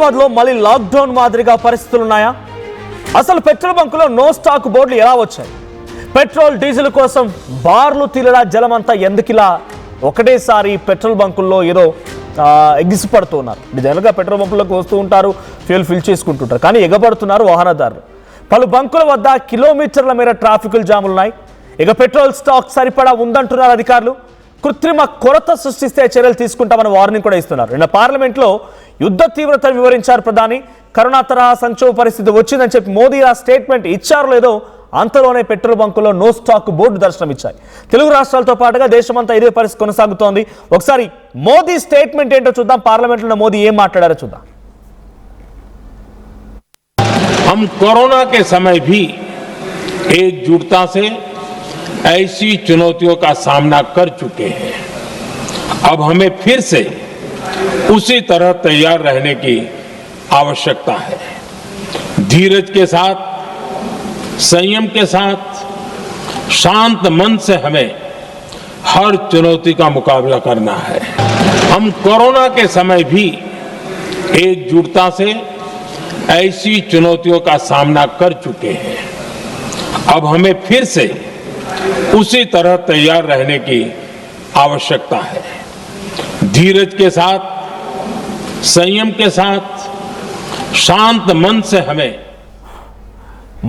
హైదరాబాద్లో మళ్ళీ లాక్డౌన్ మాదిరిగా పరిస్థితులు ఉన్నాయా? అసలు పెట్రోల్ బంకులో నో స్టాక్ బోర్డులు ఎలా వచ్చాయి? పెట్రోల్ డీజిల్ కోసం బార్లు తీరడా జలమంతా ఎందుకిలా ఒకటేసారి పెట్రోల్ బంకుల్లో ఏదో ఎగిసిపడుతున్నారు? జనరల్గా పెట్రోల్ బంకుల్లోకి వస్తూ ఉంటారు, ఫ్యూల్ ఫిల్ చేసుకుంటుంటారు, కానీ ఎగబడుతున్నారు వాహనదారులు. పలు బంకుల వద్ద కిలోమీటర్ల మేర ట్రాఫిక్ జాములు ఉన్నాయి. ఇక పెట్రోల్ స్టాక్ సరిపడా ఉందంటున్నారు అధికారులు. కృత్రిమ కొరత సృష్టిస్తే చర్యలు తీసుకుంటామని వార్నింగ్ కూడా ఇస్తున్నారు. నిన్న పార్లమెంట్లో యుద్ధ తీవ్రతను వివరించారు ప్రధాని. కరోనా తరహా సంక్షోభ పరిస్థితి వచ్చిందని చెప్పి మోదీ ఆ స్టేట్మెంట్ ఇచ్చారో లేదో అంతలోనే పెట్రోల్ బంకుల్లో నో స్టాక్ బోర్డు దర్శనం ఇచ్చాయి. తెలుగు రాష్ట్రాలతో పాటుగా దేశమంతా ఇదే పరిస్థితి కొనసాగుతోంది. ఒకసారి మోదీ స్టేట్మెంట్ ఏంటో చూద్దాం. పార్లమెంట్లో మోదీ ఏం మాట్లాడారో చూద్దాం. हम कोरोना के समय भी एकजुटता से ऐसी चुनौतियों का सामना कर चुके हैं. अब हमें फिर से उसी तरह तैयार रहने की आवश्यकता है. धीरज के साथ, संयम के साथ, शांत मन से हमें हर चुनौती का मुकाबला करना है. हम कोरोना के समय भी एकजुटता से ऐसी चुनौतियों का सामना कर चुके हैं. अब हमें फिर से उसी तरह तैयार रहने की आवश्यकता है. धीरज के साथ, संयम के साथ, शांत मन से हमें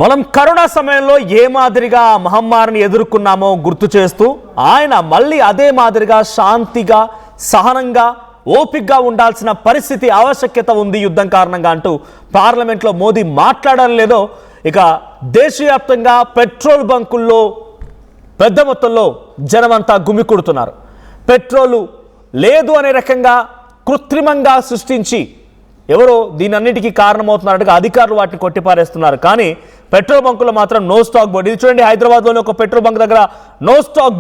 మనం కరోనా సమయంలో ఏ మాదిరిగా మహమ్మారిని ఎదుర్కొన్నామో గుర్తు చేస్తూ ఆయన మళ్ళీ అదే మాదిరిగా శాంతిగా, సహనంగా, ఓపికగా ఉండాల్సిన పరిస్థితి, ఆవశ్యకత ఉంది యుద్ధం కారణంగా అంటూ పార్లమెంట్లో మోదీ మాట్లాడాలి లేదో ఇక దేశవ్యాప్తంగా పెట్రోల్ బంకుల్లో పెద్ద మొత్తంలో జనమంతా గుమికూడుతున్నారు. పెట్రోలు లేదు అనే రకంగా కృత్రిమంగా సృష్టించి ఎవరో దీనన్నిటికీ కారణమవుతున్నారట్టుగా అధికారులు వాటిని కొట్టిపారేస్తున్నారు. కానీ పెట్రోల్ బంకులో మాత్రం నో స్టాక్ బోర్డు. ఇది చూడండి, హైదరాబాద్లోని ఒక పెట్రోల్ బంక్ దగ్గర నో స్టాక్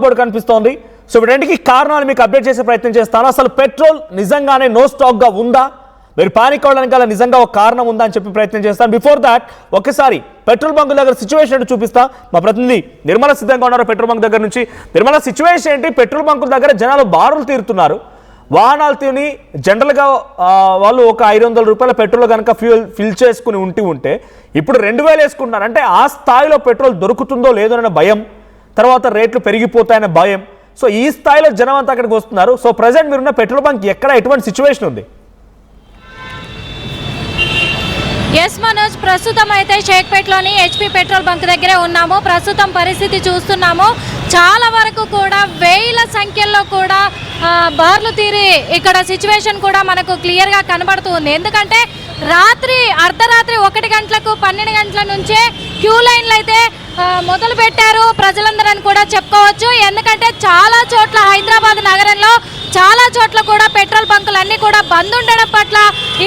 బోర్డు కనిపిస్తోంది. సో వీటన్నిటికీ కారణాలు మీకు అప్డేట్ చేసే ప్రయత్నం చేస్తాను. అసలు పెట్రోల్ నిజంగానే నో స్టాక్గా ఉందా, మీరు పానిక్ అవ్వడానికి గల నిజంగా ఒక కారణం ఉందా అని చెప్పి ప్రయత్నం చేస్తాను. బిఫోర్ దాట్ ఒకసారి పెట్రోల్ బంక్ దగ్గర సిచ్యువేషన్ చూపిస్తా. మా ప్రతినిధి నిర్మల సిద్ధంగా ఉన్నారు పెట్రోల్ బంక్ దగ్గర నుంచి. నిర్మల, సిచ్యువేషన్ ఏంటి? పెట్రోల్ బంకుల దగ్గర జనాలు బారులు తీరుతున్నారు, వాహనాలు తిని జనరల్గా వాళ్ళు ఒక 500 రూపాయల పెట్రోల్ కనుక ఫిల్ చేసుకుని ఉంటే ఇప్పుడు 2000 వేసుకుంటున్నారు. అంటే ఆ స్థాయిలో పెట్రోల్ దొరుకుతుందో లేదో అనే భయం, తర్వాత రేట్లు పెరిగిపోతాయనే భయం. సో ఈ స్థాయిలో జనం అంతా అక్కడికి వస్తున్నారు. సో ప్రజెంట్ మీరున్న పెట్రోల్ బంక్ ఎక్కడ ఎటువంటి సిచ్యువేషన్ ఉంది? ఎస్ మనోజ్, ప్రస్తుతం అయితే షేక్పేట్లోని హెచ్పి పెట్రోల్ బంక్ దగ్గరే ఉన్నాము. ప్రస్తుతం పరిస్థితి చూస్తున్నాము. చాలా వరకు కూడా వేల సంఖ్యలో కూడా బార్లు తీరి ఇక్కడ సిచ్యువేషన్ కూడా మనకు క్లియర్గా కనబడుతుంది. ఎందుకంటే అర్ధరాత్రి 1 గంటలకు 12 గంటల నుంచే క్యూ లైన్లు అయితే మొదలు పెట్టారు ప్రజలందరని కూడా చెప్పుకోవచ్చు. ఎందుకంటే చాలా చోట్ల హైదరాబాద్ నగరంలో చాలా చోట్ల కూడా పెట్రోల్ బంకులు అన్నీ కూడా బంద్ ఉండడం పట్ల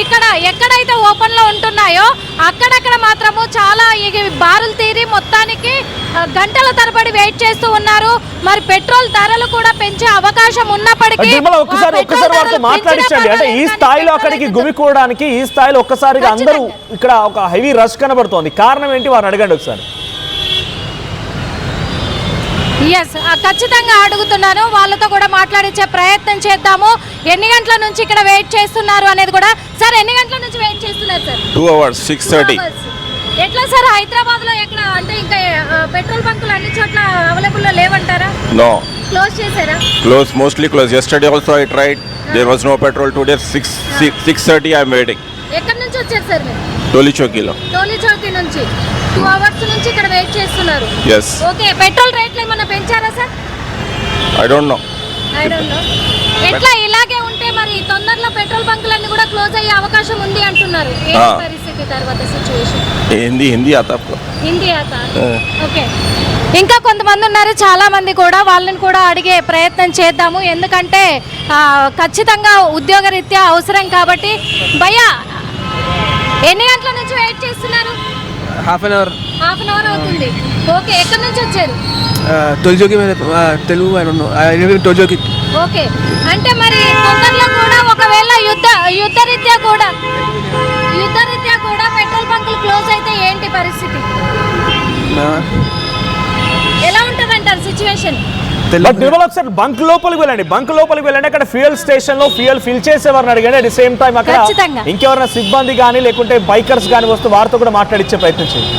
ఇక్కడ ఎక్కడైతే ఓపెన్లో ఉంటున్నాయో అక్కడక్కడ మాత్రము చాలా బారులు తీరి మొత్తానికి గంటల తరబడి వెయిట్ చేస్తూ ఉన్నారు. మరి పెట్రోల్ ధరలు కూడా పెంచే అవకాశం ఉన్నప్పటికీ మాట్లాడించండి. అంటే ఈ స్థాయిలో అక్కడికి గుమికూడడానికి, ఈ స్థాయిలో ఒక్కసారిగా అందరూ ఇక్కడ ఒక హెవీ రష్ కనబడుతోంది. కారణం ఏంటి వారిని అడగండి ఒకసారి. ఎస్, ఖచ్చితంగా అడుగుతున్నాను. వాళ్ళతో కూడా మాట్లాడించే ప్రయత్నం చేద్దాము. ఎన్ని గంటల నుంచి ఇక్కడ వెయిట్ చేస్తున్నారు అనేది కూడా. సార్, ఎన్ని గంటల నుంచి వెయిట్ చేస్తున్నారు సార్? 2 hours, 6:30. ఎట్లా సార్, హైదరాబాద్ లో ఎక్కడ అంటే ఇంకా పెట్రోల్ బంకులు అన్ని చోట్ల అవైలబుల్ లో లేవంటారా? No. క్లోజ్ చేశారా? Mostly closed. Yesterday also I tried. There was no petrol. Today 6:30 I am waiting. ఎక్కడి నుంచి వచ్చారు సార్ మీరు? Toli Chowkilo. టోలీ చౌకీ నుంచి 2 hours నుంచి ఇక్కడ వెయిట్ చేస్తున్నారు. Yes. ఓకే, పెట్రోల్ రేట్లు ఏమన్నా పెంచారా సార్? I don't know. ఎట్లా ఇలాగే ఉంటే మరి తొందరలో పెట్రోల్ బంకులన్నీ కూడా క్లోజ్ అయ్యే అవకాశం ఉంది అంటున్నారు. ఏ పరిస్థితి తర్వాత సిచ్యువేషన్? హిందీ आता आपको? హిందీ आता. ఓకే, ఇంకా కొంతమంది ఉన్నారు, చాలా మంది కూడా, వాళ్ళని కూడా అడిగే ప్రయత్నం చేద్దాము. ఎందుకంటే ఖచ్చితంగా ఉద్యోగరీత్యా అవసరం కాబట్టి. భయ్యా, ఎన్ని గంటల నుంచి వెయిట్ చేస్తున్నారు? హాఫ్ అన్ అవర్ అవుతుంది. ఓకే, ఎక్కడి నుంచి వచ్చారు? తొలిజోకి తెలుగు తొలిజోకి. ఓకే, అంటే మరి తొందరలో కూడా ఒకవేళ యుద్ధరీత్యా కూడా పెట్రోల్ బంకులు క్లోజ్ అయితే ఏంటి పరిస్థితి? ఎలా ఉంటుంది అంటారు సిచ్యువేషన్? బట్ నిర్మల్ ఒకసారి బంక్ లోపలికి వెళ్ళండి అక్కడ ఫ్యూయల్ స్టేషన్ లో ఫ్యూయల్ ఫిల్ చేసేవారిని అడిగాడు. అట్ ది సేమ్ టైం అక్కడ ఖచ్చితంగా. ఇంకెవరైనా సిబ్బంది కానీ లేకుంటే బైకర్స్ కానీ వస్తూ వారితో కూడా మాట్లాడించే ప్రయత్నం చేయండి.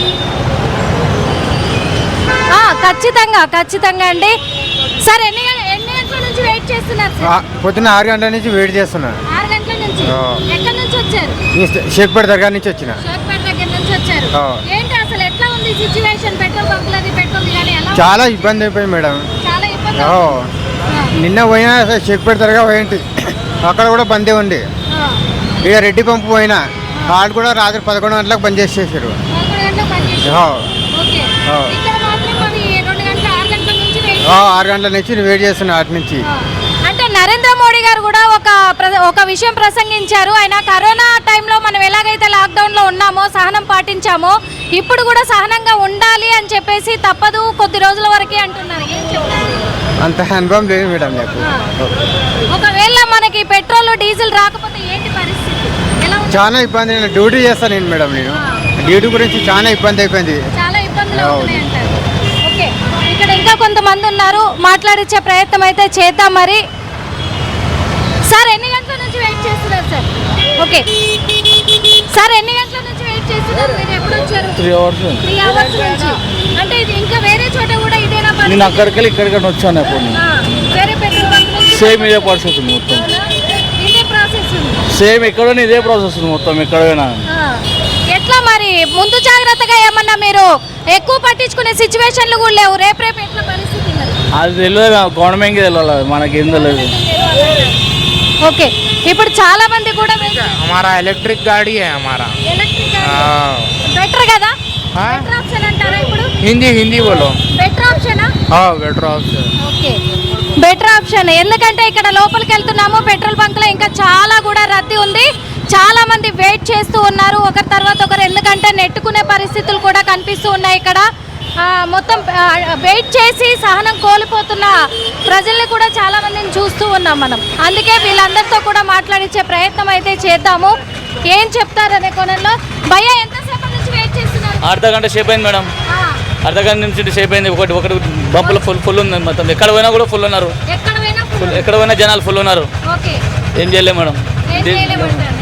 ఖచ్చితంగా అండి. సార్ ఎన్ని గంటల నుంచి వెయిట్ చేస్తున్నారు సార్? పొద్దున్న 6 గంటల నుంచి వెయిట్ చేస్తున్నా. 6 గంటల నుంచి. ఎక్కడి నుంచి వచ్చారు? షేక్పేట దగ్గర నుంచి వచ్చిన. షేక్పేట దగ్గర నుంచి వచ్చారు. ఏంటి అసలు ఎట్లా ఉంది సిచ్యువేషన్? పెట్రోల్ బంకులది పెట్రోల్ కానీ ఎలా? చాలా ఇబ్బంది అయిపోయింది మేడం. చాలా ఇబ్బంది. నిన్న పోయినా షేక్పేట దగ్గర పోయింటి, అక్కడ కూడా బందే ఉంది. ఇక రెడ్డి పంపు పోయినా వాళ్ళు కూడా రాత్రి 11 గంటలకు బంద్ చేసేసారు. 11 గంటలకు బంద్ చేశారు. ఓకే. ఇక్కడ మాత్రం మరి 2 గంటల 6 గంటల నుంచి వెయిట్ 6 గంటల నుంచి వెయిట్ చేస్తున్నా అటు నుంచి. అంటే నరేంద్ర మోడీ గారు కూడా ఒక విషయం ప్రసంగించారు. ఆయన కరోనా టైంలో మనం ఎలాగైతే లాక్డౌన్లో ఉన్నామో సహనం పాటించామో ఇప్పుడు కూడా సహనంగా ఉండాలి అని చెప్పేసి తప్పదు కొద్ది రోజుల వరకే అంటున్నారు. ఏం చెప్తారు? అంత అనుభవం లేదు మేడం నాకు. ఒకవేళ మనకి పెట్రోల్ డీజిల్ రాకపోతే ఏంటి పరిస్థితి? ఎలా ఉంటుంది? చాలా ఇబ్బంది. నేను డ్యూటీ చేస్తాను నేను మేడం. నేను డ్యూటీ గురించి చాలా ఇబ్బంది అయిపోయింది. చాలా ఇబ్బందులు అవుతున్నాయి అంటారు. ఓకే, ఇక్కడ ఇంకా కొంతమంది ఉన్నారు, మాట్లాడించే ప్రయత్నం అయితే చేద్దాం. మరి సార్ ఎన్ని గంటల నుంచి వెయిట్ చేస్తున్నారు సార్? ఓకే సార్, ఎన్ని గంటల నుంచి వెయిట్ చేస్తున్నారు? మీరు ఎప్పుడు వచ్చారు? 3 hours. 3 hours నుంచి. అంటే ఇది ఇంకా వేరే చోట కూడా ఇదేనా పరిస్థితి? నేను అక్కడికి వెళ్ళి ఇక్కడికి వచ్చాను. ఇప్పుడు వేరే పెట్రోల్ బంక్ నుంచి సేమ్ ఇదే పరిస్థితి ఉంది మొత్తం. ఇదే ప్రాసెస్ ఉంది. సేమ్ ఎక్కడైనా ఇదే ప్రాసెస్ ఉంది మొత్తం ఎక్కడైనా. ఎట్లా మరి ముందు జాగ్రత్తగా ఏమన్నా మీరు ఎక్కువ పట్టించుకునే సిచ్యువేషన్లు కూడా లేవు? రేపు ఎట్లా పరిస్థితి మరి? అది తెలియదు, గవర్నమెంట్కి తెలియాలి, మనకేం తెలియదు. ఓకే, ఇప్పుడు చాలా మంది కూడా हमारा इलेक्ट्रिक गाड़ी है हमारा. బెటర్ కదా? బెటర్ ఆప్షన్ అంటారా ఇప్పుడు? हिंदी बोलो. బెటర్ ఆప్షనా? Better option. Okay, better option. ఎందుకంటే ఇక్కడ లోపలికి వెళ్తున్నాము, పెట్రోల్ బంక్ లో ఇంకా చాలా కూడా రద్దీ ఉంది. చాలా మంది వెయిట్ చేస్తూ ఉన్నారు ఒకరి తర్వాత ఒకరు, ఎందుకంటే నెట్టుకునే పరిస్థితులు కూడా కనిపిస్తూ ఉన్నాయి ఇక్కడ. మొత్తం వెయిట్ చేసి సహనం కోల్పోతున్న ప్రజల్ని కూడా చాలా మందిని చూస్తూ ఉన్నాం మనం. అందుకే వీళ్ళందరితో కూడా మాట్లాడించే ప్రయత్నం అయితే చేద్దాము. ఏం చెప్తారనే కోణంలో. భయ్యా ఎంతసేపు నుంచి వెయిట్ చేస్తున్నారు? అర్ధ గంట సేపు అయింది మేడం. అర్ధ గంట నుంచి సేపు అయింది. ఒకటి బంపులో ఫుల్ ఉంది మొత్తం. ఎక్కడ పోయినా కూడా ఫుల్ ఉన్నారు. ఎక్కడ పోయినా జనాలు ఫుల్ ఉన్నారు. ఓకే, ఏం చేయలేము మేడం.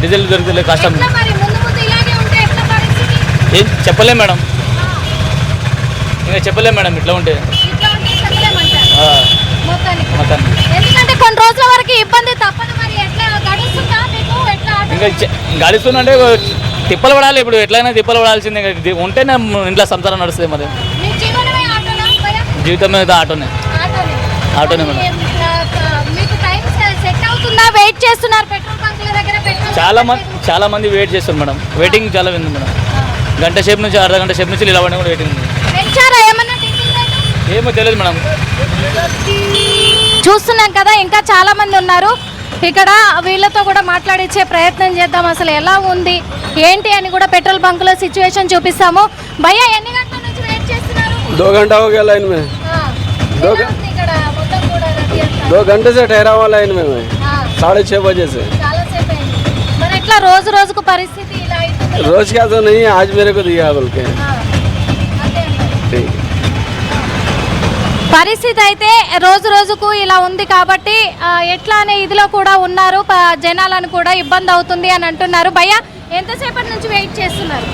డీజిల్ దొరికితే కష్టం. ఏం చెప్పలేం మేడం, ఇంకా చెప్పలేం మేడం ఇట్లా ఉంటే. ఎందుకంటే కొన్ని రోజుల వరకు ఇబ్బంది తప్పదు. మరి ఎట్లా గడుస్తుందా మీకు? ఎట్లా ఇంకా గడుస్తుందంటే తిప్పలు పడాలి. ఇప్పుడు ఎట్లయినా తిప్పలు పడాల్సిందే. ఉంటేనే ఇంట్లో సంసారం నడుస్తుంది. మరి మీ జీవనమే ఆటోనా భయ్యా? జీవితం మీద ఆటోనే మేడం. మీకు టైం సెట్ అవుతుందా? వెయిట్ చేస్తున్నారు పెట్రోల్ బంకుల దగ్గర? చాలా మంది వెయిట్ చేస్తారు మేడం. వెయిటింగ్ చాలా ఉంది మేడం. గంట సేపు నుంచి అర్ధ గంట సేపు నుంచి నిలబడి కూడా వెయిటింగ్ ఉంది. పెంచారా ఏమన్నా డీజిల్ రేటు? ఏమో తెలియదు మేడం. చూస్తున్నాం కదా, ఇంకా చాలా మంది ఉన్నారు ఇక్కడ. వీళ్ళతో కూడా మాట్లాడించే ప్రయత్నం చేద్దాం. అసలు ఎలా ఉంది ఏంటి అని కూడా పెట్రోల్ బంకులో సిచ్యువేషన్ చూపిస్తాము. భయ్యా ఎన్ని గంటల నుంచి వెయిట్ చేస్తున్నారు? 2 घंटा हो गया लाइन में. ఇక్కడ మొత్తం కూడా రద్దీ అంతా. 2 घंटे से ठहरा हुआ लाइन में मैं. 6:30 बजे से. చాలా సేపు అయింది. మరి ఎట్లా రోజు రోజుకు పరిస్థితి ఇలా అవుతుంది? रोज क्या तो नहीं है, आज मेरे को दिया बोल के. అంతే అంటారు. ठीक. పరిస్థితి అయితే రోజు రోజుకు ఇలా ఉంది కాబట్టి ఎట్లా అనే ఇదిలో కూడా ఉన్నారు జనాలను కూడా ఇబ్బంది అవుతుంది అని అంటున్నారు. భయ్యా ఎంతసేపటి నుంచి వెయిట్ చేస్తున్నారు?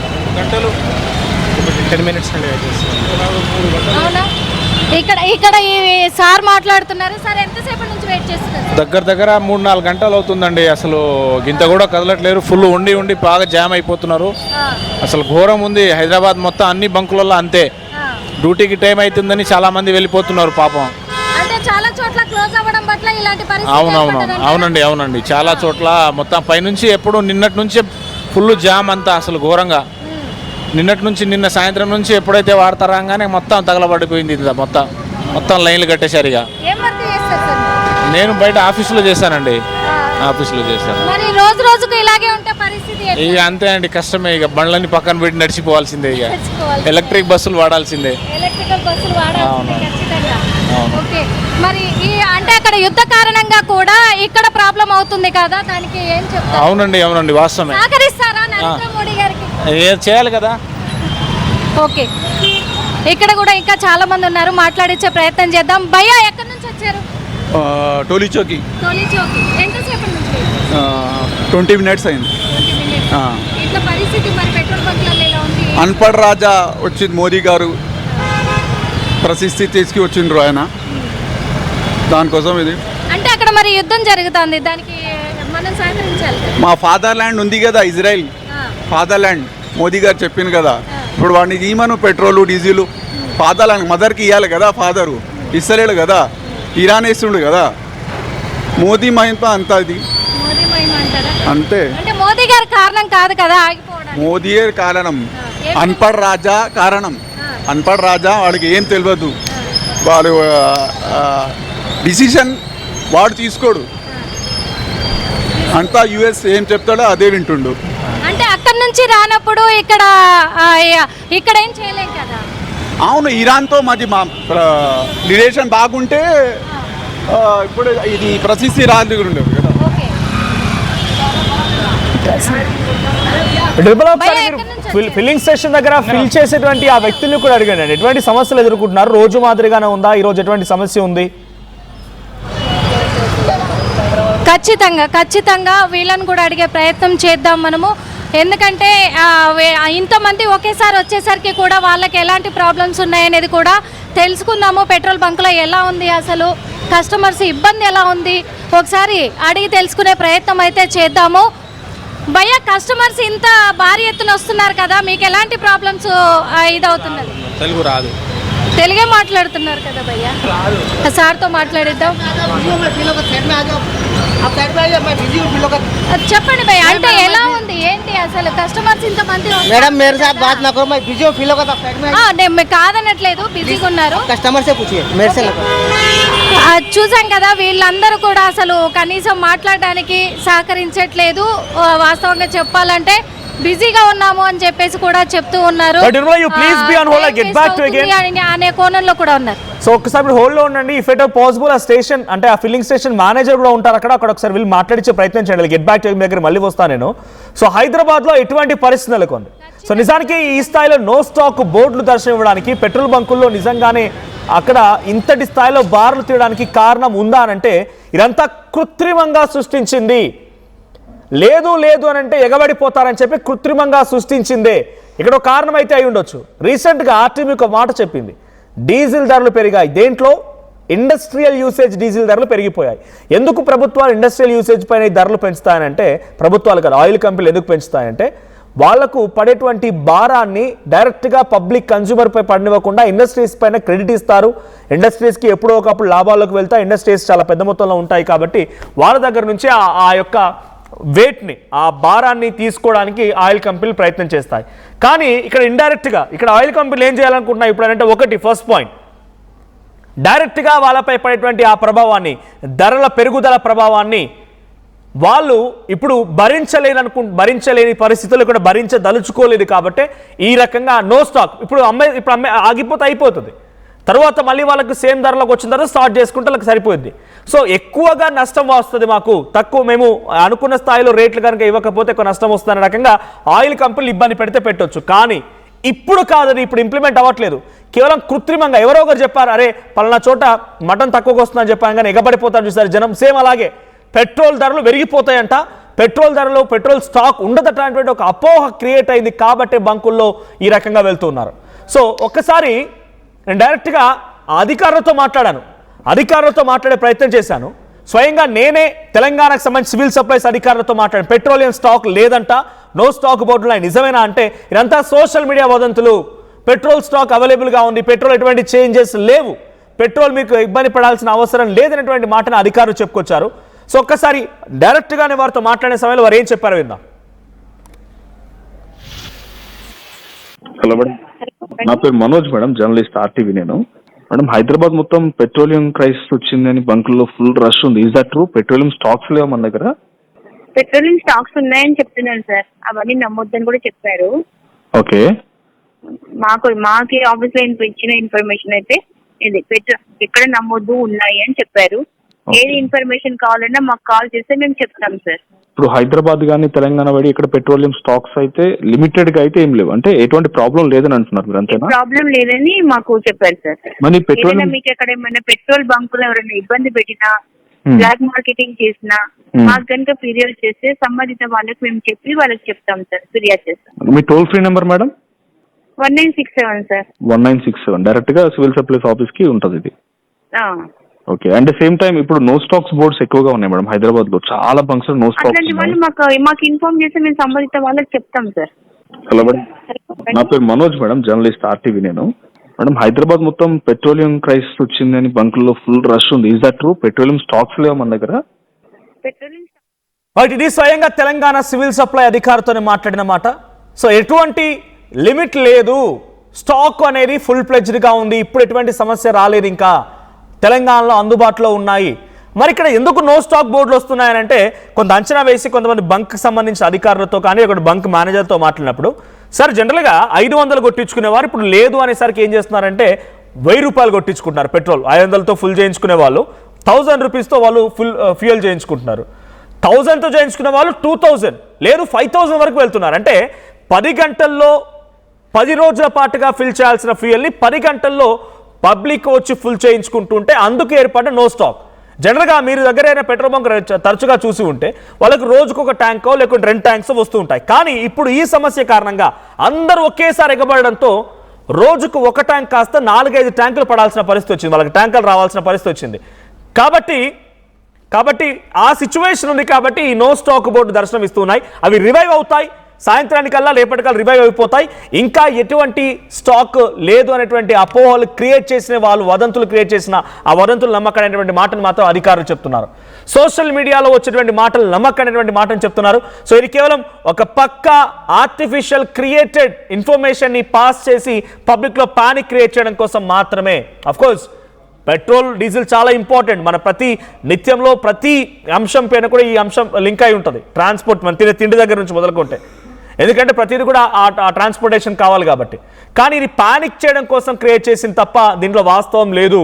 10 minutes వెయిట్ చేస్తున్నా. అవునా? ఇక్కడ ఈ సార్ మాట్లాడుతున్నారు. సార్ ఎంతసేపటి నుంచి వెయిట్ చేస్తున్నారు? దగ్గర 3-4 గంటలు అవుతుందండి. అసలు గింత కూడా కదలట్లేరు. ఫుల్ ఉండి బాగా జామ్ అయిపోతున్నారు. అసలు ఘోరం ఉంది. హైదరాబాద్ మొత్తం అన్ని బంకులలో అంతే. డ్యూటీకి టైం అవుతుందని చాలా మంది వెళ్ళిపోతున్నారు పాపం. అంటే చాలా చోట్ల క్లోజ్ అవ్వడం పట్ల ఇలాంటి పరిస్థితి అవునండి. చాలా చోట్ల మొత్తం పైనుంచి ఎప్పుడు నిన్నటి నుంచి ఫుల్ జామ్ అంతా అసలు ఘోరంగా. నిన్న సాయంత్రం నుంచి ఎప్పుడైతే వాడతారాగానే మొత్తం తగలబడిపోయింది. మొత్తం లైన్లు కట్టేశారు. ఇక ఏం వర్క్ చేస్తారు సార్? నేను బయట ఆఫీసులో చేశానండి. ఆఫీసులో చేశాను. మరి రోజు రోజుకు ఇలాగే ఉంటే పరిస్థితి ఎట్లా? ఇక అంతే అండి, కష్టమే. ఇక బండ్లన్నీ పక్కన పెట్టి నడిచిపోవాల్సిందే. ఇక ఎలక్ట్రిక్ బస్సులు వాడాల్సిందే. ఎలక్ట్రికల్ బస్సులు వాడాల్సిందే ఖచ్చితంగా. ఓకే, మరి అంటే అక్కడ యుద్ధ కారణంగా కూడా ఇక్కడ ప్రాబ్లం అవుతుంది కదా, దానికి ఏం చెప్తారు? అవునండి వాస్తవమే. సహకరిస్తారా నరేంద్ర మోడీ గారికి? చేయాలి కదా. ఓకే, ఇక్కడ కూడా ఇంకా చాలా మంది ఉన్నారు, మాట్లాడించే ప్రయత్నం చేద్దాం. భయ్యా ఎక్కడి నుంచి వచ్చారు? టోలీ చౌకి టోలీ చౌక్. ఎంతసేపటి నుంచి? 20 మినిట్స్ అయింది. 20 minutes. ఇట్లా పరిస్థితి మరి పెట్రోల్ బంక్లలో ఎలా ఉంది? అన్పడ్ రాజా వచ్చింది, మోదీ గారు ప్రశస్తి తీసుకువచ్చిండ్రు ఆయన, దానికోసం ఇది. అంటే అక్కడ మరి యుద్ధం జరుగుతుంది, దానికి మనం సహకరించాలి. మా ఫాదర్ ల్యాండ్ ఉంది కదా ఇజ్రాయెల్, ఫాదర్ ల్యాండ్ మోదీ గారు చెప్పింది కదా, ఇప్పుడు వాడిని ఇవ్వను పెట్రోలు డీజిల్, ఫాదర్ ల్యాండ్ మదర్కి ఇవ్వాలి కదా, ఫాదరు ఇస్తలేడు కదా, ఇరాన్ వేస్తుండు కదా, మోదీ మహిమ అంతా అది మోదీ మహిమ అంటారా? అంతే. అంటే మోదీ గారి కారణం కాదు కదా ఆగిపోవడానికి. మోదీయే కారణం, అన్పడ్ రాజా కారణం. అన్పడ్ రాజా వాడికి ఏం తెలియదు, వాడు డిసిషన్ వాడు తీసుకోడు, అంతా యుఎస్ ఏం చెప్తాడో అదే వింటుండు. అంటే అక్కడ నుంచి రానప్పుడు ఇక్కడ ఇక్కడ ఏం చేయలేం కదా. అవును, ఇరాన్తో మాది మా రిలేషన్ బాగుంటే ఇప్పుడు ఇది ప్రశస్తి రాజు ఉండేది కదా. ఓకే. ఫిల్లింగ్ స్టేషన్ దగ్గర ఫిల్ చేసేటువంటి ఆ వ్యక్తులను కూడా అడిగాను, ఎటువంటి సమస్యలు ఎదుర్కొంటున్నారు, రోజు మాదిరిగానే ఉందా, ఈ రోజు ఎటువంటి సమస్య ఉంది? ఖచ్చితంగా వీళ్ళని కూడా అడిగే ప్రయత్నం చేద్దాం మనము. ఎందుకంటే ఇంతమంది ఒకేసారి వచ్చేసరికి కూడా వాళ్ళకి ఎలాంటి ప్రాబ్లమ్స్ ఉన్నాయనేది కూడా తెలుసుకుందాము. పెట్రోల్ బంక్లో ఎలా ఉంది, అసలు కస్టమర్స్ ఇబ్బంది ఎలా ఉంది, ఒకసారి అడిగి తెలుసుకునే ప్రయత్నం అయితే చేద్దాము. భయ్యా, కస్టమర్స్ ఇంత భారీ ఎత్తున వస్తున్నారు కదా, మీకు ఎలాంటి ప్రాబ్లమ్స్ ఇదవుతున్నది? తెలుగు రాదు, తెలుగే మాట్లాడుతున్నారు కదా భయ్యా, సార్తో మాట్లాడిద్దాం. చెప్పండి భయ్యా, అంటే ఎలా ఉంది ఏంటి అసలు కస్టమర్స్ ఇంతమంది? మేడం मेरे साथ बात ना करो, मैं बिजी हूँ, फील होगा साइड में। నేను కాదనట్లేదు, బిజీగా ఉన్నారు. कस्टमर से पूछिए, मेरे से ना करो। చూసాం కదా, వీళ్ళందరూ కూడా అసలు కనీసం మాట్లాడడానికి సహకరించట్లేదు. వాస్తవంగా చెప్పాలంటే బిజీగా ఉన్నాము అని చెప్పేసి కూడా చెప్తూ ఉన్నారు. అనే కోణంలో కూడా ఉన్నారు. సో ఒక్కసారి హోల్డ్ లో ఉండండి. ఇఫ్ ఎట్ పాసిబుల్ ఆ స్టేషన్ అంటే ఆ ఫిల్లింగ్ స్టేషన్ మేనేజర్ కూడా ఉంటారు అక్కడ ఒకసారి వీళ్ళు మాట్లాడించే ప్రయత్నం చేయాలి. గెట్ బ్యాక్ టు దగ్గర మళ్ళీ వస్తాను నేను. సో హైదరాబాద్ లో ఎటువంటి పరిస్థితి నెలకొంది? సో నిజానికి ఈ స్థాయిలో నో స్టాక్ బోర్డులు దర్శనం ఇవ్వడానికి పెట్రోల్ బంకుల్లో నిజంగానే అక్కడ ఇంతటి స్థాయిలో బార్లు తీయడానికి కారణం ఉందా అనంటే ఇదంతా కృత్రిమంగా సృష్టించింది. లేదు అని అంటే ఎగబడిపోతారని చెప్పి కృత్రిమంగా సృష్టించిందే ఇక్కడ ఒక కారణం అయితే అయి ఉండొచ్చు. రీసెంట్గా ఆర్టీవీ ఒక మాట చెప్పింది, డీజిల్ ధరలు పెరిగాయి. దేంట్లో? ఇండస్ట్రియల్ యూసేజ్ డీజిల్ ధరలు పెరిగిపోయాయి. ఎందుకు ప్రభుత్వాలు ఇండస్ట్రియల్ యూసేజ్ పైన ఈ ధరలు పెంచుతాయనంటే, ప్రభుత్వాలు కదా ఆయిల్ కంపెనీలు ఎందుకు పెంచుతాయంటే వాళ్లకు పడేటువంటి భారాన్ని డైరెక్ట్గా పబ్లిక్ కన్జ్యూమర్పై పడినివ్వకుండా ఇండస్ట్రీస్ పైన క్రెడిట్ ఇస్తారు. ఇండస్ట్రీస్కి ఎప్పుడో ఒకప్పుడు లాభాల్లోకి వెళ్తాయి. ఇండస్ట్రీస్ చాలా పెద్ద మొత్తంలో ఉంటాయి కాబట్టి వాళ్ళ దగ్గర నుంచి ఆ యొక్క వెయిట్ని, ఆ భారాన్ని తీసుకోవడానికి ఆయిల్ కంపెనీలు ప్రయత్నం చేస్తాయి. కానీ ఇక్కడ ఇండైరెక్ట్గా ఇక్కడ ఆయిల్ కంపెనీలు ఏం చేయాలనుకుంటున్నాయి ఇప్పుడు అంటే, ఒకటి ఫస్ట్ పాయింట్, డైరెక్ట్గా వాళ్ళపై పడేటువంటి ఆ ప్రభావాన్ని, ధరల పెరుగుదల ప్రభావాన్ని వాళ్ళు ఇప్పుడు భరించలేని పరిస్థితులు కూడా భరించదలుచుకోలేదు. కాబట్టి ఈ రకంగా నో స్టాక్ ఇప్పుడు అమ్మే ఆగిపోతే అయిపోతుంది. తర్వాత మళ్ళీ వాళ్ళకి సేమ్ ధరలోకి వచ్చిన తర్వాత స్టార్ట్ చేసుకుంటే వాళ్ళకి సరిపోయింది. సో ఎక్కువగా నష్టం వస్తుంది మాకు, తక్కువ మేము అనుకున్న స్థాయిలో రేట్లు కనుక ఇవ్వకపోతే ఎక్కువ నష్టం వస్తుందనే రకంగా ఆయిల్ కంపెనీలు ఇబ్బంది పెడితే పెట్టొచ్చు. కానీ ఇప్పుడు కాదని, ఇప్పుడు ఇంప్లిమెంట్ అవ్వట్లేదు. కేవలం కృత్రిమంగా ఎవరో ఒకరు చెప్పారు, అరే పలానా చోట మటన్ తక్కువగా వస్తుందని చెప్పాను కానీ ఎగబడిపోతారు చూసారు జనం. సేమ్ అలాగే పెట్రోల్ ధరలు పెరిగిపోతాయంట, పెట్రోల్ ధరలు పెట్రోల్ స్టాక్ ఉండదటటువంటి ఒక అపోహ క్రియేట్ అయింది. కాబట్టి బంకుల్లో ఈ రకంగా వెళ్తున్నారు. సో ఒక్కసారి నేను డైరెక్ట్గా అధికారులతో మాట్లాడాను, అధికారులతో మాట్లాడే ప్రయత్నం చేశాను. స్వయంగా నేనే తెలంగాణకు సంబంధించి సివిల్ సప్లైస్ అధికారులతో మాట్లాడాను. పెట్రోలియం స్టాక్ లేదంట, నో స్టాక్ బోర్డులు నిజమేనా అంటే ఇదంతా సోషల్ మీడియా వదంతులు. పెట్రోల్ స్టాక్ అవైలబుల్గా ఉంది, పెట్రోల్ ఎటువంటి చేంజెస్ లేవు, పెట్రోల్ మీకు ఇబ్బంది పడాల్సిన అవసరం లేదనేటువంటి మాటను అధికారులు చెప్పుకొచ్చారు. సో ఒక్కసారి డైరెక్ట్గానే వారితో మాట్లాడే సమయంలో వారు ఏం చెప్పారో విందాం. హలో మేడం, నా పేరు మనోజ్ మేడం, జర్నలిస్ట్ ఆర్టీవీ. నేను మేడం హైదరాబాద్ మొత్తం పెట్రోలియం క్రైసిస్ వచ్చిందని బంకుల్లో ఫుల్ రష్ ఉంది. Is that true? Petroleum stocks లేవు మన దగ్గర? పెట్రోలియం స్టాక్స్ ఉన్నాయని చెప్తున్నాను సార్, అవన్నీ నమ్మొద్దని కూడా చెప్పారు. ఓకే, మాకి ఆఫీస్ లో ఇచ్చిన ఇన్ఫర్మేషన్ అయితే ఇది ఎక్కడ నమ్మొద్దు ఉన్నాయి అని చెప్పారు. ఏది ఇన్ఫర్మేషన్ కావాలన్నా మాకు కాల్ చేస్తే మేము చెప్తాం సార్. ఇప్పుడు హైదరాబాద్ కానీ తెలంగాణ వాడి ఇక్కడ పెట్రోలియం స్టాక్స్ అయితే లిమిటెడ్ గా అయితే ఏం లేవు, అంటే ఎటువంటి ప్రాబ్లం లేదని అంటున్నారు మీరు, అంతేనా? ప్రాబ్లం లేదని మాకు చెప్పారు సార్. మరి ఏదైనా పెట్రోలియం మీకు ఎక్కడ ఏమైనా పెట్రోల్ బంకులు ఎవరైనా ఇబ్బంది పెట్టినా, బ్లాక్ మార్కెటింగ్ చేసినా మాకు కనుక ఫిర్యాదు చేస్తే సంబంధిత వాళ్ళకి మేము చెప్పి వాళ్ళకి చెప్తాం సార్, ఫిర్యాదు చేస్తాం. మీ toll free number madam? 1967 sir. 1967 direct గా సివిల్ సప్లైస్ ఆఫీస్ కి ఉంటుంది ఇది. ఆ. ఓకే. అండ్ సేమ్ టైం ఇప్పుడు నో స్టాక్స్ బోర్డ్స్ ఎక్కువగా ఉన్నాయి మేడం హైదరాబాద్ లో, చాలా బంక్స్ నో స్టాక్స్. అట్లాంటి వాళ్ళు మాకు ఇన్ఫార్మ్ చేస్తే మేము సంబంధిత వాళ్ళకి చెప్తాం సార్. హలో మేడం, నా పేరు మనోజ్ మేడం, జర్నలిస్ట్ ఆర్టీవీ నేను. మేడం హైదరాబాద్ మొత్తం పెట్రోలియం క్రైసిస్ వచ్చిందని బంకుల్లో ఫుల్ రష్ ఉంది, is that true? Petroleum stocks లేవు మన దగ్గర? బట్ ఇది స్వయంగా తెలంగాణ సివిల్ సప్లై అధికారితోనే మాట్లాడిన మాట. సో ఎటువంటి లిమిట్ లేదు, స్టాక్ అనేది ఫుల్ ప్లెజ్డ్గా ఉంది, ఇప్పుడు ఎటువంటి సమస్య రాలేదు, ఇంకా తెలంగాణలో అందుబాటులో ఉన్నాయి. మరి ఇక్కడ ఎందుకు నో స్టాక్ బోర్డులు వస్తున్నాయనంటే కొంత అంచనా వేసి కొంతమంది బంక్కి సంబంధించిన అధికారులతో కానీ ఒక బంక్ మేనేజర్తో మాట్లాడినప్పుడు, సార్ జనరల్గా 500 కొట్టించుకునేవారు ఇప్పుడు లేదు అనేసరికి ఏం చేస్తున్నారంటే 1000 రూపాయలు కొట్టించుకుంటున్నారు పెట్రోల్. 500తో ఫుల్ చేయించుకునే వాళ్ళు 1000 రూపీస్తో వాళ్ళు ఫ్యూయల్ చేయించుకుంటున్నారు. 1000తో చేయించుకునే వాళ్ళు 2000 లేదు 5000 వరకు వెళ్తున్నారు. అంటే 10 గంటల్లో 10 రోజుల పాటుగా ఫిల్ చేయాల్సిన ఫ్యూయల్ని 10 గంటల్లో పబ్లిక్ వచ్చి ఫుల్ చేయించుకుంటుంటే అందుకు ఏర్పడిన నో స్టాక్. జనరల్గా మీరు దగ్గర అయినా పెట్రోల్ బంక్ తరచుగా చూసి ఉంటే వాళ్ళకి రోజుకు ఒక ట్యాంకో లేకుంటే 2 ట్యాంక్స్ వస్తూ ఉంటాయి. కానీ ఇప్పుడు ఈ సమస్య కారణంగా అందరూ ఒకేసారి ఎగబడడంతో రోజుకు ఒక ట్యాంక్ కాస్త 4-5 ట్యాంకులు పడాల్సిన పరిస్థితి వచ్చింది, వాళ్ళకి ట్యాంకులు రావాల్సిన పరిస్థితి వచ్చింది. కాబట్టి ఆ సిచ్యువేషన్ ఉంది. కాబట్టి ఈ నో స్టాక్ బోర్డు దర్శనం ఇస్తున్నాయి, అవి రివైవ్ అవుతాయి సాయంత్రానికల్లా, రేపటికల్లా రివైవ్ అయిపోతాయి. ఇంకా ఎటువంటి స్టాక్ లేదు అనేటువంటి అపోహలు క్రియేట్ చేసిన వాళ్ళు, వదంతులు క్రియేట్ చేసిన ఆ వదంతులు నమ్మకమైనటువంటి మాటను మాత్రం అధికారులు చెప్తున్నారు. సోషల్ మీడియాలో వచ్చేటువంటి మాటలు నమ్మకమైనటువంటి మాటను చెప్తున్నారు. సో ఇది కేవలం ఒక పక్కా ఆర్టిఫిషియల్ క్రియేటెడ్ ఇన్ఫర్మేషన్ని పాస్ చేసి పబ్లిక్లో పానిక్ క్రియేట్ చేయడం కోసం మాత్రమే. అఫ్కోర్స్ పెట్రోల్ డీజిల్ చాలా ఇంపార్టెంట్, మన ప్రతి నిత్యంలో ప్రతి అంశం పైన కూడా ఈ అంశం లింక్ అయి ఉంటుంది. ట్రాన్స్పోర్ట్, మన తిండి దగ్గర నుంచి మొదలుకుంటే, ఎందుకంటే ప్రతిదీ కూడా ఆ ట్రాన్స్పోర్టేషన్ కావాలి కాబట్టి. కానీ ఇది పానిక్ చేయడం కోసం క్రియేట్ చేసింది తప్ప దీంట్లో వాస్తవం లేదు.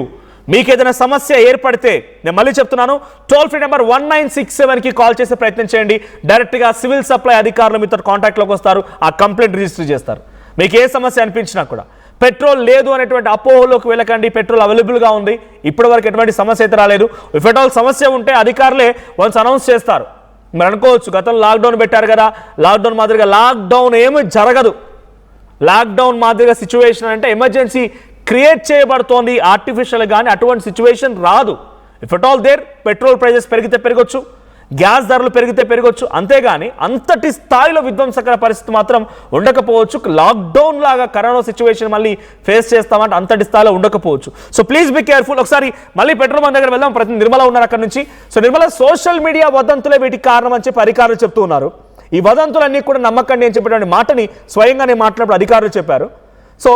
మీకు ఏదైనా సమస్య ఏర్పడితే నేను మళ్ళీ చెప్తున్నాను, టోల్ ఫ్రీ నెంబర్ 1967కి కాల్ చేసే ప్రయత్నం చేయండి. డైరెక్ట్గా సివిల్ సప్లై అధికారులు మీతో కాంటాక్ట్లోకి వస్తారు, ఆ కంప్లైంట్ రిజిస్టర్ చేస్తారు. మీకు ఏ సమస్య అనిపించినా కూడా. పెట్రోల్ లేదు అనేటువంటి అపోహలోకి వెళ్ళకండి, పెట్రోల్ అవైలబుల్గా ఉంది, ఇప్పటి వరకు ఎటువంటి సమస్య అయితే రాలేదు. ఇఫ్ ఎట్ ఆల్ సమస్య ఉంటే అధికారులే వన్స్ అనౌన్స్ చేస్తారు. మీరు అనుకోవచ్చు గతంలో లాక్డౌన్ పెట్టారు కదా, లాక్డౌన్ మాదిరిగా లాక్డౌన్ ఏమీ జరగదు. లాక్డౌన్ మాదిరిగా సిచ్యువేషన్ అంటే ఎమర్జెన్సీ క్రియేట్ చేయబడుతోంది ఆర్టిఫిషియల్, కానీ అటువంటి సిచ్యువేషన్ రాదు. If at all there petrol prices పెరిగితే పెరగచ్చు, గ్యాస్ ధరలు పెరిగితే పెరగచ్చు, అంతేగాని అంతటి స్థాయిలో విధ్వంసకర పరిస్థితి మాత్రం ఉండకపోవచ్చు. లాక్డౌన్ లాగా కరోనా సిచ్యువేషన్ మళ్ళీ ఫేస్ చేస్తామంటే అంతటి స్థాయిలో ఉండకపోవచ్చు. So please be careful. ఒకసారి మళ్ళీ పెట్రోల్ బంక్ దగ్గర వెళ్దాం. ప్రతి నిర్మల ఉన్నారు అక్కడ నుంచి. సో నిర్మల, సోషల్ మీడియా వదంతులే వీటికి కారణం అని చెప్పి అధికారులు చెప్తూ ఉన్నారు. ఈ వదంతులన్నీ కూడా నమ్మకండి అని చెప్పినటువంటి మాటని స్వయంగా నేను మాట్లాడినప్పుడు అధికారులు చెప్పారు. సో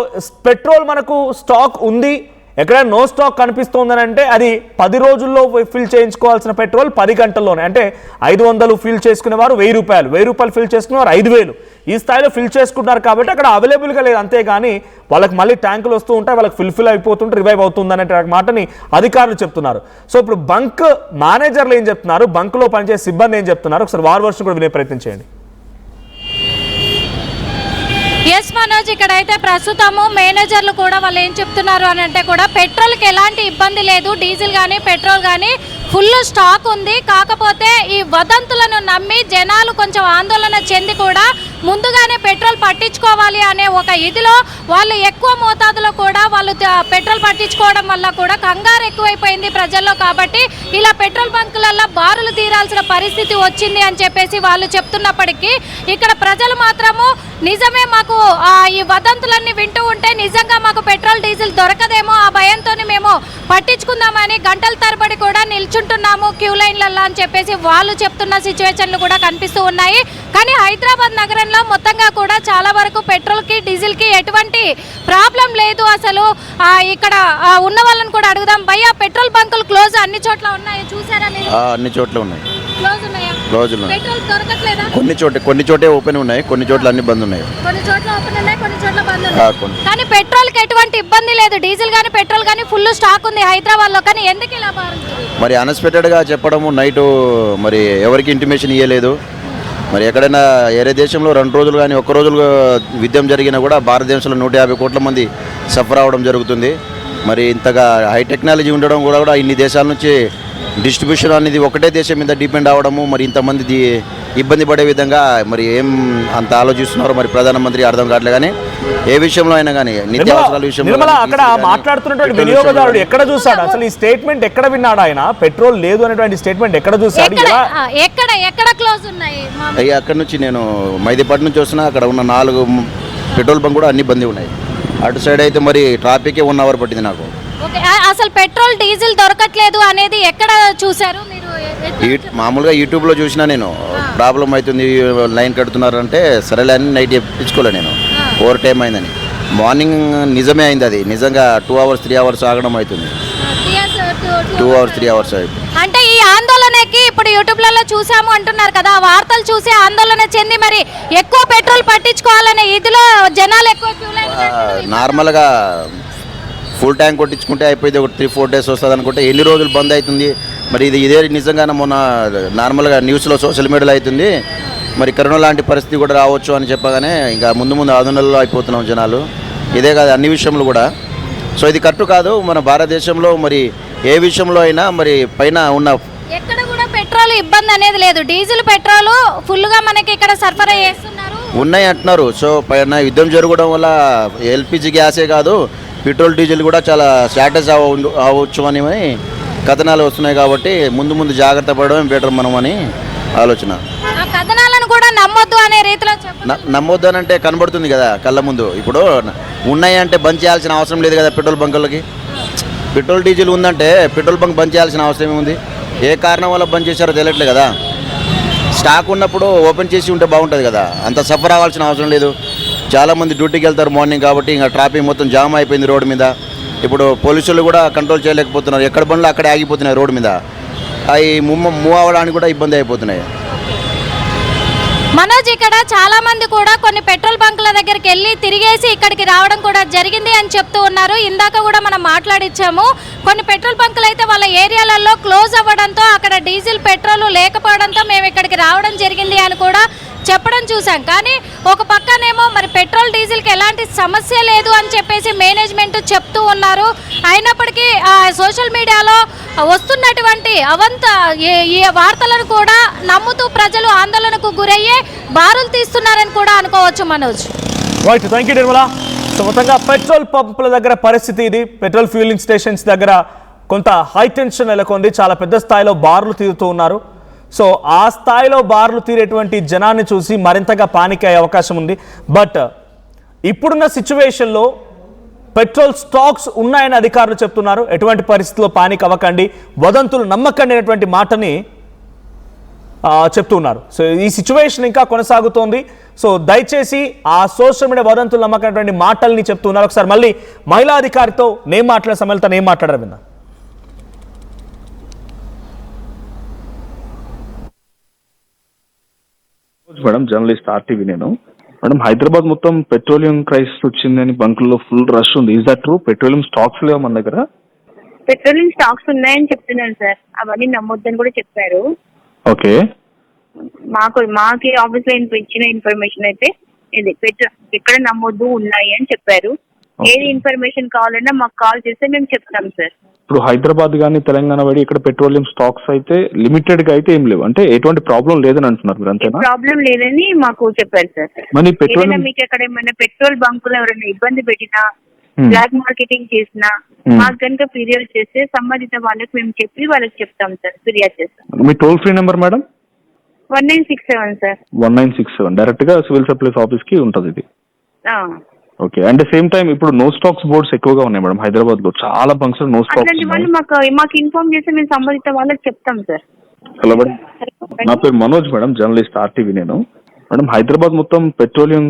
పెట్రోల్ మనకు స్టాక్ ఉంది, ఎక్కడైనా నో స్టాక్ కనిపిస్తోందని అంటే అది 10 రోజుల్లో ఫిల్ చేయించుకోవాల్సిన పెట్రోల్ 10 గంటల్లోనే. అంటే 500 ఫిల్ చేసుకునేవారు 1000 రూపాయలు, 1000 రూపాయలు ఫిల్ చేసుకునేవారు 5000, ఈ స్థాయిలో ఫిల్ చేసుకుంటున్నారు. కాబట్టి అక్కడ అవైలబుల్గా లేదు, అంతేగాని వాళ్ళకి మళ్ళీ ట్యాంకులు వస్తూ ఉంటాయి, వాళ్ళకి ఫుల్ఫిల్ అయిపోతుంటే రివైవ్ అవుతుంది అనే మాటని అధికారులు చెప్తున్నారు. సో ఇప్పుడు బంక్ మేనేజర్లు ఏం చెప్తున్నారు, బంక్లో పనిచేసే సిబ్బంది ఏం చెప్తున్నారు, ఒకసారి వారి వర్షం కూడా వినే ప్రయత్నం చేయండి. ఎస్ మనోజ్, ఇక్కడైతే ప్రస్తుతము మేనేజర్లు కూడా వాళ్ళు ఏం చెప్తున్నారు అని అంటే కూడా పెట్రోల్కి ఎలాంటి ఇబ్బంది లేదు, డీజిల్ కానీ పెట్రోల్ కానీ ఫుల్ స్టాక్ ఉంది. కాకపోతే ఈ వదంతులను నమ్మి జనాలు కొంచెం ఆందోళన చెంది కూడా ముందుగానే పెట్రోల్ పట్టించుకోవాలి అనే ఒక ఇదిలో వాళ్ళు ఎక్కువ మోతాదులో కూడా వాళ్ళు పెట్రోల్ పట్టించుకోవడం వల్ల కూడా కంగారు ఎక్కువైపోయింది ప్రజల్లో. కాబట్టి ఇలా పెట్రోల్ బంకులలో బారులు తీరాల్సిన పరిస్థితి వచ్చింది అని చెప్పేసి వాళ్ళు చెప్తున్నప్పటికీ ఇక్కడ ప్రజలు మాత్రము నిజమే, మాకు ఈ వదంతులన్నీ వింటూ ఉంటే నిజంగా మాకు పెట్రోల్ డీజిల్ దొరకదేమో ఆ భయంతో మేము పట్టించుకుందామని గంటల తరబడి కూడా నిల్చుంటున్నాము క్యూ లైన్లలో అని చెప్పేసి వాళ్ళు చెప్తున్న సిచ్యువేషన్లు కూడా కనిపిస్తూ ఉన్నాయి. కానీ హైదరాబాద్ నగరంలో మొత్తంగా కూడా చాలా వరకు పెట్రోల్కి డీజిల్కి ఎటువంటి ప్రాబ్లం లేదు. అసలు ఇక్కడ ఉన్న వాళ్ళని కూడా అడుగుదాం. భయ్యా, పెట్రోల్ బంకులు క్లోజ్ అన్ని చోట్ల ఉన్నాయి, చూసారా? అన్ని చోట్ల ఉన్నాయి, క్లోజ్ ఉన్నాయా? పెట్రోల్ దొరకట్లేదా? కొన్ని చోటే ఓపెన్ ఉన్నాయి, కొన్ని చోట్ల అన్ని బంద్ ఉన్నాయి. కొన్ని చోట్ల ఓపెన్ ఉన్నాయి, కొన్ని చోట్ల బంద్ ఉన్నాయి. కానీ పెట్రోల్ కి ఎటువంటి ఇబ్బంది లేదు, డీజిల్ గానీ పెట్రోల్ గానీ ఫుల్ స్టాక్ ఉంది హైదరాబాద్ లో. కానీ ఎందుకు ఇలా మారుతుంది? మరి అన్ఎక్స్పెక్టెడ్గా చెప్పడము నైటు మరి ఎవరికి ఇంటిమేషన్ ఇవ్వలేదు. మరి ఎక్కడైనా వేరే దేశంలో 2 రోజులు కానీ 1 రోజులు యుద్ధం జరిగినా కూడా భారతదేశంలో 150 కోట్ల మంది సఫర్ అవ్వడం జరుగుతుంది. మరి ఇంతగా హై టెక్నాలజీ ఉండడం కూడా ఇన్ని దేశాల నుంచి డిస్ట్రిబ్యూషన్ అనేది ఒకటే దేశం మీద డిపెండ్ అవ్వడము, మరి ఇంతమంది ఇబ్బంది పడే విధంగా మరి ఏం అంత ఆలోచిస్తున్నారో మరి ప్రధానమంత్రి అర్థం కావట్లేదు. కానీ ఏ విషయంలో అయినా కానీ నిత్యావసరాల విషయంలో అక్కడ మాట్లాడుతున్నటువంటి వినియోగదారుడు ఎక్కడ చూసాడు అసలు ఈ స్టేట్మెంట్ ఎక్కడ విన్నాడు? ఆయన పెట్రోల్ లేదు అనేటువంటి స్టేట్మెంట్ ఎక్కడ చూసాడు? ఎక్కడ క్లోజ్ ఉన్నాయి? అక్కడ నుంచి నేను మైదీపట్నం నుంచి వస్తున్నా. అక్కడ ఉన్న 4 పెట్రోల్ బంక్ కూడా అన్ని బందీ ఉన్నాయి. అటు సైడ్ అయితే మరి ట్రాఫికే 1 అవర్ పట్టింది నాకు. అసలు పెట్రోల్ డీజిల్ దొరకట్లేదు అనేది ఎక్కడ చూసారు మీరు? మామూలుగా యూట్యూబ్లో చూసినా నేను. ప్రాబ్లం అవుతుంది, లైన్ కడుతున్నారంటే సరేలే అని నైట్ తెప్పించుకోలే నేను. ఓవర్ టైం అయిందని. మార్నింగ్ నిజమే అయింది, అది నిజంగా 2 అవర్స్ 3 అవర్స్ ఆగడం అవుతుంది. 2 అవర్స్ 3 అవర్స్ అవుతుంది. అంటే ఈ ఆందోళనకి ఇప్పుడు యూట్యూబ్లలో చూసాము అంటున్నారు కదా, వార్తలు చూసి ఆందోళన చెంది మరి ఎక్కువ పెట్రోల్ పట్టించుకోవాలనే ఇదిలో జనాలు ఎక్కువ నార్మల్గా ఫుల్ ట్యాంక్ కొట్టించుకుంటే అయిపోయింది, ఒక 3-4 డేస్ వస్తుంది అనుకుంటే ఎన్ని రోజులు బంద్ అవుతుంది. మరి ఇదే నిజంగానే మొన్న నార్మల్గా న్యూస్లో సోషల్ మీడియాలో అవుతుంది. మరి కరోనా లాంటి పరిస్థితి కూడా రావచ్చు అని చెప్పగానే ఇంకా ముందు ఆందోళనలో అయిపోతున్నాం జనాలు. ఇదే కాదు అన్ని విషయంలో కూడా. సో ఇది కరెక్ట్ కాదు. మన భారతదేశంలో మరి ఏ విషయంలో అయినా మరి పైన ఉన్న ఎక్కడ కూడా పెట్రోల్ ఇబ్బంది అనేది లేదు. డీజిల్ పెట్రోల్ ఫుల్గా మనకి ఇక్కడ సరఫరా చేస్తున్నారు, ఉన్నాయి అంటున్నారు. సో పైన యుద్ధం జరగడం వల్ల ఎల్పిజి గ్యాసే కాదు పెట్రోల్ డీజిల్ కూడా చాలా షార్టేజ్ అవ్వచ్చు అని కథనాలు వస్తున్నాయి. కాబట్టి ముందు జాగ్రత్త పడడం బెటర్ మనం అని ఆలోచన. కథనాలను కూడా నమ్మొద్దు అనే రీతిలో నమ్మొద్దు అని అంటే కనబడుతుంది కదా కళ్ళ ముందు. ఇప్పుడు ఉన్నాయి అంటే బంద్ చేయాల్సిన అవసరం లేదు కదా పెట్రోల్ బంకులకి. పెట్రోల్ డీజిల్ ఉందంటే పెట్రోల్ బంక్ బంద్ చేయాల్సిన అవసరం ఏముంది? ఏ కారణం వల్ల బంద్ చేశారో తెలియట్లేదు కదా. స్టాక్ ఉన్నప్పుడు ఓపెన్ చేసి ఉంటే బాగుంటుంది కదా, అంత సఫర్ అవ్వాల్సిన అవసరం లేదు. చాలామంది డ్యూటీకి వెళ్తారు మార్నింగ్ కాబట్టి ఇంకా ట్రాఫిక్ మొత్తం జామ్ అయిపోయింది రోడ్డు మీద. ఇప్పుడు పోలీసులు కూడా కంట్రోల్ చేయలేకపోతున్నారు, ఎక్కడ బండ్లు అక్కడే ఆగిపోతున్నాయి రోడ్డు మీద. అవి మూవ్ అవ్వడానికి కూడా ఇబ్బంది అయిపోతున్నాయి. మనోజ్, ఇక్కడ చాలా మంది కూడా కొన్ని పెట్రోల్ బంకుల దగ్గరికి వెళ్ళి తిరిగేసి ఇక్కడికి రావడం కూడా జరిగింది అని చెప్తూ ఉన్నారు. ఇందాక కూడా మనం మాట్లాడిచ్చాము, కొన్ని పెట్రోల్ బంకులు అయితే వాళ్ళ ఏరియాలలో క్లోజ్ అవ్వడంతో అక్కడ డీజిల్ పెట్రోల్ లేకపోవడంతో మేము ఇక్కడికి రావడం జరిగింది అని కూడా చెప్పడం చూసాం. కానీ ఒక పక్కనేమో మరి పెట్రోల్ డీజిల్కి ఎలాంటి సమస్య లేదు అని చెప్పేసి మేనేజ్మెంట్ చెప్తూ ఉన్నారు. అయినప్పటికీ సోషల్ మీడియాలో వస్తున్నటువంటి ఈ వార్తలను కూడా నమ్ముతూ ప్రజలు ఆందోళనకు గురయ్యే బారులు తీస్తున్నారని కూడా అనుకోవచ్చు. Manoj, right, thank you Nirmala. So మొత్తంగా పెట్రోల్ పంపుల దగ్గర పరిస్థితి ఇది. పెట్రోల్ ఫ్యూలింగ్ స్టేషన్స్ దగ్గర కొంత హై టెన్షన్ నెలకొంది. చాలా పెద్ద స్థాయిలో బార్లు తీరుతూ ఉన్నారు. సో ఆ స్థాయిలో బార్లు తీరేటువంటి జనాన్ని చూసి మరింతగా పానిక్ అయ్యే అవకాశం ఉంది. బట్ ఇప్పుడున్న సిచ్యువేషన్లో పెట్రోల్ స్టాక్స్ ఉన్నాయని అధికారులు చెప్తున్నారు. ఎటువంటి పరిస్థితుల్లో పానిక్ అవ్వకండి, వదంతులు నమ్మకండి అనేటువంటి మాటని చెప్తున్నారు. సో ఈ సిచ్యువేషన్ ఇంకా కొనసాగుతోంది. సో దయచేసి ఆ సోషల్ మీడియా వదంతులు నమ్మకమైనటువంటి మాటల్ని చెప్తున్నారు. ఒకసారి మళ్ళీ మహిళా అధికారితో నేను మాట్లాడే సమయంలో తను ఏం మాట్లాడారు విన్నా. మేడం, జర్నలిస్ట్ ఆర్టీవీ నేను. మేడం, హైదరాబాద్ మొత్తం పెట్రోలియం క్రైసిస్ వచ్చిందని బంకుల్లో ఫుల్ రష్ ఉంది. Is that true? Petroleum stocks లేవా మన దగ్గర? పెట్రోలియం స్టాక్స్ ఉన్నాయని చెప్తున్నాను సార్, అవన్నీ నమ్మొద్దని కూడా చెప్పారు. ఓకే, మాకి ఆఫీస్ లో ఇచ్చిన ఇన్ఫర్మేషన్ అయితే ఇది ఎక్కడ నమ్మొద్దు ఉన్నాయి అని చెప్పారు. ఏది ఇన్ఫర్మేషన్ కావాలన్నా మాకు కాల్ చేస్తే మేము చెప్తాం సార్. ఇప్పుడు హైదరాబాద్ కానీ తెలంగాణ వాడి ఇక్కడ పెట్రోలియం స్టాక్స్ అయితే లిమిటెడ్ గా అయితే ఏం లేవు, అంటే ఎటువంటి ప్రాబ్లం లేదని అంటున్నారు మీరు, అంతేనా? ప్రాబ్లం లేదని మాకు చెప్పారు సార్. మరి పెట్రోలియం మీకు ఎక్కడ ఏమైనా పెట్రోల్ బంకులు ఎవరైనా ఇబ్బంది పెట్టినా, బ్లాక్ మార్కెటింగ్ చేసినా మాకు కనుక ఫిర్యాదు చేస్తే సంబంధిత వాళ్ళకి మేము చెప్పి వాళ్ళకి చెప్తాం సార్, ఫిర్యాదు చేస్తాం. మీ toll free number madam? 1967 sir. 1967 direct గా సివిల్ సప్లైస్ ఆఫీస్ కి ఉంటుంది ఇది. ఓకే, అండ్ సేమ్ టైం ఇప్పుడు నో స్టాక్స్ బోర్డ్స్ ఎక్కువగా ఉన్నాయి మేడం హైదరాబాద్ లో, చాలా బంక్స్ నో స్టాక్స్. మాకు ఇన్ఫార్మ్ చేస్తే మేము సంబంధిత వాళ్ళకి చెప్తాం సార్. హలో మేడం, నా పేరు మనోజ్ మేడం, జర్నలిస్ట్ ఆర్టీవీ నేను. మేడం, హైదరాబాద్ మొత్తం పెట్రోలియం